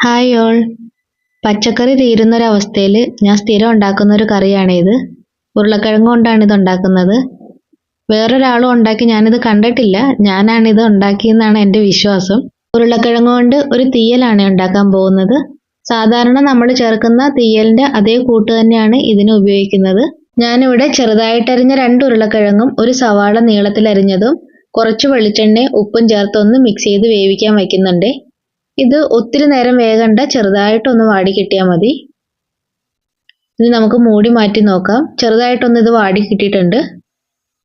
Hi all. പച്ചക്കറി തീരുന്നൊരവസ്ഥയിൽ ഞാൻ സ്ഥിരം ഉണ്ടാക്കുന്ന ഒരു കറിയാണിത്. ഉരുളക്കിഴങ്ങ് കൊണ്ടാണ് ഇത് ഉണ്ടാക്കുന്നത്. വേറൊരാളും ഉണ്ടാക്കി ഞാനിത് കണ്ടിട്ടില്ല. ഞാനാണിത് ഉണ്ടാക്കിയെന്നാണ് എൻ്റെ വിശ്വാസം. ഉരുളക്കിഴങ്ങ് കൊണ്ട് ഒരു തീയലാണ് ഉണ്ടാക്കാൻ പോകുന്നത്. സാധാരണ നമ്മൾ ചേർക്കുന്ന തീയലിൻ്റെ അതേ കൂട്ട് തന്നെയാണ് ഇതിന് ഉപയോഗിക്കുന്നത്. ഞാനിവിടെ ചെറുതായിട്ടരിഞ്ഞ 2 ഉരുളക്കിഴങ്ങും ഒരു സവാള നീളത്തിലരിഞ്ഞതും കുറച്ച് വെളിച്ചെണ്ണയും ഉപ്പും ചേർത്ത് ഒന്ന് മിക്സ് ചെയ്ത് വേവിക്കാൻ വയ്ക്കുന്നുണ്ട്. ഇത് ഒത്തിരി നേരം വേകണ്ട, ചെറുതായിട്ടൊന്ന് വാടി കിട്ടിയാൽ മതി. ഇനി നമുക്ക് മൂടി മാറ്റി നോക്കാം. ചെറുതായിട്ടൊന്ന് ഇത് വാടി കിട്ടിയിട്ടുണ്ട്.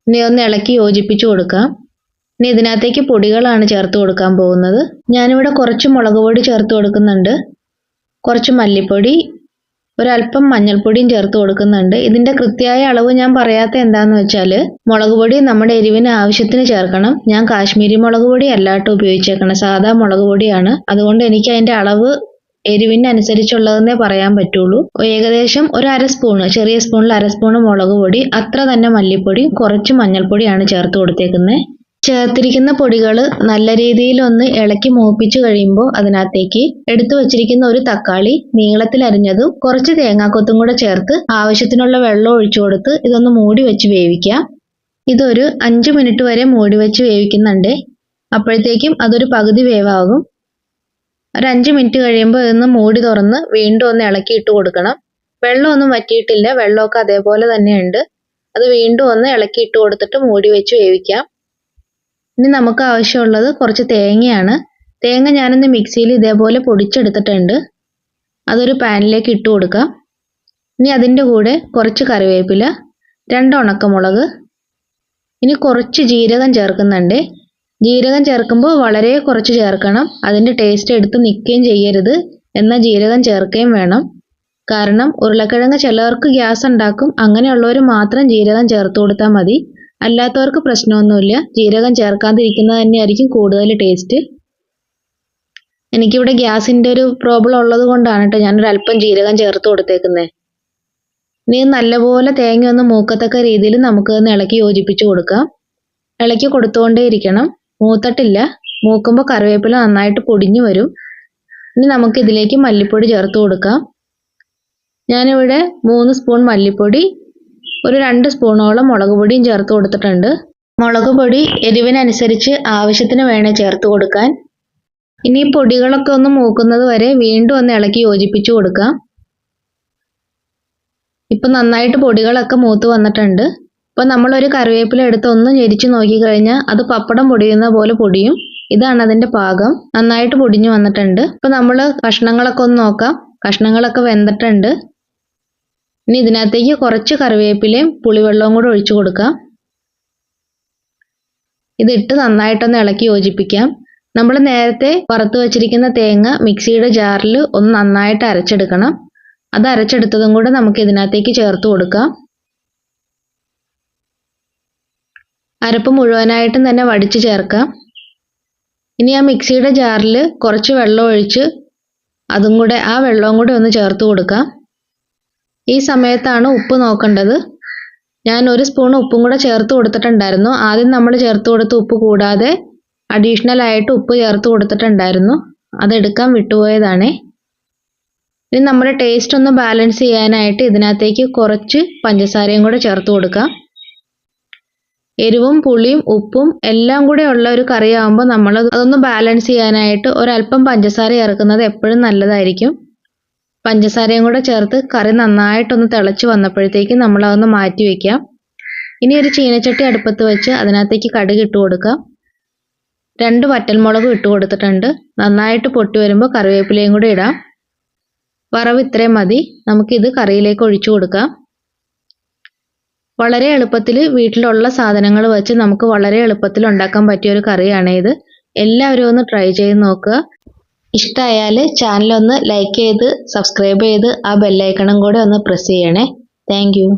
ഇനി ഒന്ന് ഇളക്കി യോജിപ്പിച്ച് കൊടുക്കാം. ഇനി ഇതിനകത്തേക്ക് പൊടികളാണ് ചേർത്ത് കൊടുക്കാൻ പോകുന്നത്. ഞാനിവിടെ കുറച്ച് മുളക് പൊടി ചേർത്ത് കൊടുക്കുന്നുണ്ട്, കുറച്ച് മല്ലിപ്പൊടി, ഒരല്പം മഞ്ഞൾപ്പൊടിയും ചേർത്ത് കൊടുക്കുന്നുണ്ട്. ഇതിൻ്റെ കൃത്യമായ അളവ് ഞാൻ പറയാത്ത എന്താണെന്ന് വെച്ചാൽ, മുളക് പൊടി നമ്മുടെ എരിവിന് ആവശ്യത്തിന് ചേർക്കണം. ഞാൻ കാശ്മീരി മുളക് പൊടി അല്ലാട്ടോ ഉപയോഗിച്ചേക്കണം, സാധാ മുളക് പൊടിയാണ്. അതുകൊണ്ട് എനിക്ക് അതിൻ്റെ അളവ് എരിവിനനുസരിച്ചുള്ളതെന്നേ പറയാൻ പറ്റുള്ളൂ. ഏകദേശം ഒരു അര സ്പൂണ്, ചെറിയ സ്പൂണിൽ അര സ്പൂണ് മുളക് പൊടി, അത്ര തന്നെ മല്ലിപ്പൊടി, കുറച്ച് മഞ്ഞൾപ്പൊടിയാണ് ചേർത്ത് കൊടുത്തേക്കുന്നത്. ചേർത്തിരിക്കുന്ന പൊടികൾ നല്ല രീതിയിൽ ഒന്ന് ഇളക്കി മൂപ്പിച്ച് കഴിയുമ്പോൾ അതിനകത്തേക്ക് എടുത്തു വച്ചിരിക്കുന്ന ഒരു തക്കാളി നീളത്തിൽ അരിഞ്ഞതും കുറച്ച് തേങ്ങാക്കൊത്തും കൂടെ ചേർത്ത് ആവശ്യത്തിനുള്ള വെള്ളം ഒഴിച്ചു കൊടുത്ത് ഇതൊന്ന് മൂടി വെച്ച് വേവിക്കാം. ഇതൊരു 5 മിനിറ്റ് വരെ മൂടി വെച്ച് വേവിക്കുന്നുണ്ട്. അപ്പോഴത്തേക്കും അതൊരു പകുതി വേവാകും. ഒരു 5 മിനിറ്റ് കഴിയുമ്പോൾ ഇതൊന്ന് മൂടി തുറന്ന് വീണ്ടും ഒന്ന് ഇളക്കി ഇട്ട് കൊടുക്കണം. വെള്ളമൊന്നും വറ്റിയിട്ടില്ല, വെള്ളമൊക്കെ അതേപോലെ തന്നെയുണ്ട്. അത് വീണ്ടും ഒന്ന് ഇളക്കി ഇട്ട് കൊടുത്തിട്ട് മൂടി വെച്ച് വേവിക്കാം. ഇനി നമുക്ക് ആവശ്യമുള്ളത് കുറച്ച് തേങ്ങയാണ്. തേങ്ങ ഞാനൊന്ന് മിക്സിയിൽ ഇതേപോലെ പൊടിച്ചെടുത്തിട്ടുണ്ട്. അതൊരു പാനിലേക്ക് ഇട്ട് കൊടുക്കാം. ഇനി അതിൻ്റെ കൂടെ കുറച്ച് കറിവേപ്പില, 2 ഉണക്കമുളക്, ഇനി കുറച്ച് ജീരകം ചേർക്കുന്നുണ്ട്. ജീരകം ചേർക്കുമ്പോൾ വളരെ കുറച്ച് ചേർക്കണം. അതിൻ്റെ ടേസ്റ്റ് എടുത്ത് നിൽക്കുകയും ചെയ്യരുത്, എന്നാൽ ജീരകം ചേർക്കുകയും വേണം. കാരണം ഉരുളക്കിഴങ്ങ് ചിലർക്ക് ഗ്യാസ് ഉണ്ടാക്കും. അങ്ങനെയുള്ളവർ മാത്രം ജീരകം ചേർത്ത് കൊടുത്താൽ മതി. അല്ലാത്തവർക്ക് പ്രശ്നമൊന്നുമില്ല. ജീരകം ചേർക്കാതിരിക്കുന്നത് തന്നെയായിരിക്കും കൂടുതൽ ടേസ്റ്റ്. എനിക്കിവിടെ ഗ്യാസിൻ്റെ ഒരു പ്രോബ്ലം ഉള്ളത് കൊണ്ടാണ് കേട്ടോ ഞാനൊരു അല്പം ജീരകം ചേർത്ത് കൊടുത്തേക്കുന്നത്. ഇനി നല്ലപോലെ തേങ്ങ ഒന്ന് മൂക്കത്തക്ക രീതിയിൽ നമുക്ക് ഒന്ന് ഇളക്കി യോജിപ്പിച്ച് കൊടുക്കാം. ഇളക്കി കൊടുത്തുകൊണ്ടേ ഇരിക്കണം. മൂത്തിട്ടില്ല, മൂക്കുമ്പോൾ കറിവേപ്പില നന്നായിട്ട് പൊടിഞ്ഞു വരും. ഇനി നമുക്ക് ഇതിലേക്ക് മല്ലിപ്പൊടി ചേർത്ത് കൊടുക്കാം. ഞാനിവിടെ 3 സ്പൂൺ മല്ലിപ്പൊടി, ഒരു 2 സ്പൂണോളം മുളക് പൊടിയും ചേർത്ത് കൊടുത്തിട്ടുണ്ട്. മുളക് പൊടി എരിവിനനുസരിച്ച് ആവശ്യത്തിന് വേണേ ചേർത്ത് കൊടുക്കാൻ. ഇനി പൊടികളൊക്കെ ഒന്ന് മൂക്കുന്നത് വരെ വീണ്ടും ഒന്ന് ഇളക്കി യോജിപ്പിച്ച് കൊടുക്കാം. ഇപ്പം നന്നായിട്ട് പൊടികളൊക്കെ മൂത്ത് വന്നിട്ടുണ്ട്. ഇപ്പം നമ്മളൊരു കറിവേപ്പില എടുത്ത് ഒന്ന് ഞെരിച്ച് നോക്കിക്കഴിഞ്ഞാൽ അത് പപ്പടം പൊടിയുന്ന പോലെ പൊടിയും. ഇതാണ് അതിൻ്റെ പാകം. നന്നായിട്ട് പൊടിഞ്ഞു വന്നിട്ടുണ്ട്. ഇപ്പം നമ്മൾ കഷ്ണങ്ങളൊക്കെ ഒന്ന് നോക്കാം. കഷ്ണങ്ങളൊക്കെ വെന്തിട്ടുണ്ട്. ഇനി ഇതിനകത്തേക്ക് കുറച്ച് കറിവേപ്പിലയും പുളിവെള്ളവും കൂടെ ഒഴിച്ചു കൊടുക്കാം. ഇതിട്ട് നന്നായിട്ടൊന്ന് ഇളക്കി യോജിപ്പിക്കാം. നമ്മൾ നേരത്തെ വറുത്ത് വെച്ചിരിക്കുന്ന തേങ്ങ മിക്സിയുടെ ജാറിൽ ഒന്ന് നന്നായിട്ട് അരച്ചെടുക്കണം. അത് അരച്ചെടുത്തതും കൂടെ നമുക്ക് ഇതിനകത്തേക്ക് ചേർത്ത് കൊടുക്കാം. അരപ്പ് മുഴുവനായിട്ടും തന്നെ വടിച്ച് ചേർക്കാം. ഇനി ആ മിക്സിയുടെ ജാറിൽ കുറച്ച് വെള്ളം ഒഴിച്ച് ആ വെള്ളവും കൂടെ ഒന്ന് ചേർത്ത് കൊടുക്കാം. ഈ സമയത്താണ് ഉപ്പ് നോക്കേണ്ടത്. ഞാൻ 1 സ്പൂൺ ഉപ്പും കൂടെ ചേർത്ത് കൊടുത്തിട്ടുണ്ടായിരുന്നു. ആദ്യം നമ്മൾ ചേർത്ത് കൊടുത്ത ഉപ്പ് കൂടാതെ അഡീഷണൽ ആയിട്ട് ഉപ്പ് ചേർത്ത് കൊടുത്തിട്ടുണ്ടായിരുന്നു. അതെടുക്കാൻ വിട്ടുപോയതാണേ. ഇനി നമ്മുടെ ടേസ്റ്റ് ഒന്ന് ബാലൻസ് ചെയ്യാനായിട്ട് ഇതിനകത്തേക്ക് കുറച്ച് പഞ്ചസാരയും കൂടെ ചേർത്ത് കൊടുക്കാം. എരിവും പുളിയും ഉപ്പും എല്ലാം കൂടെ ഉള്ള ഒരു കറിയാകുമ്പോൾ നമ്മൾ അതൊന്ന് ബാലൻസ് ചെയ്യാനായിട്ട് ഒരല്പം പഞ്ചസാര ചേർക്കുന്നത് എപ്പോഴും നല്ലതായിരിക്കും. പഞ്ചസാരയും കൂടെ ചേർത്ത് കറി നന്നായിട്ടൊന്ന് തിളച്ച് വന്നപ്പോഴത്തേക്ക് നമ്മൾ അതൊന്ന് മാറ്റി വയ്ക്കാം. ഇനി ഒരു ചീനച്ചട്ടി അടുപ്പത്ത് വെച്ച് അതിനകത്തേക്ക് കടുക് ഇട്ട് കൊടുക്കാം. 2 വറ്റൽമുളകും ഇട്ട് കൊടുത്തിട്ടുണ്ട്. നന്നായിട്ട് പൊട്ടി വരുമ്പോൾ കറിവേപ്പിലയും കൂടെ ഇടാം. വറവ് ഇത്രയും മതി. നമുക്കിത് കറിയിലേക്ക് ഒഴിച്ചു കൊടുക്കാം. വളരെ എളുപ്പത്തിൽ വീട്ടിലുള്ള സാധനങ്ങൾ വെച്ച് നമുക്ക് വളരെ എളുപ്പത്തിൽ ഉണ്ടാക്കാൻ പറ്റിയ ഒരു കറിയാണ് ഇത്. എല്ലാവരും ഒന്ന് ട്രൈ ചെയ്ത് നോക്കുക. ഇഷ്ടമായാൽ ചാനലൊന്ന് ലൈക്ക് ചെയ്ത് സബ്സ്ക്രൈബ് ചെയ്ത് ആ ബെല്ലൈക്കണും കൂടെ ഒന്ന് പ്രസ് ചെയ്യണേ. Thank you.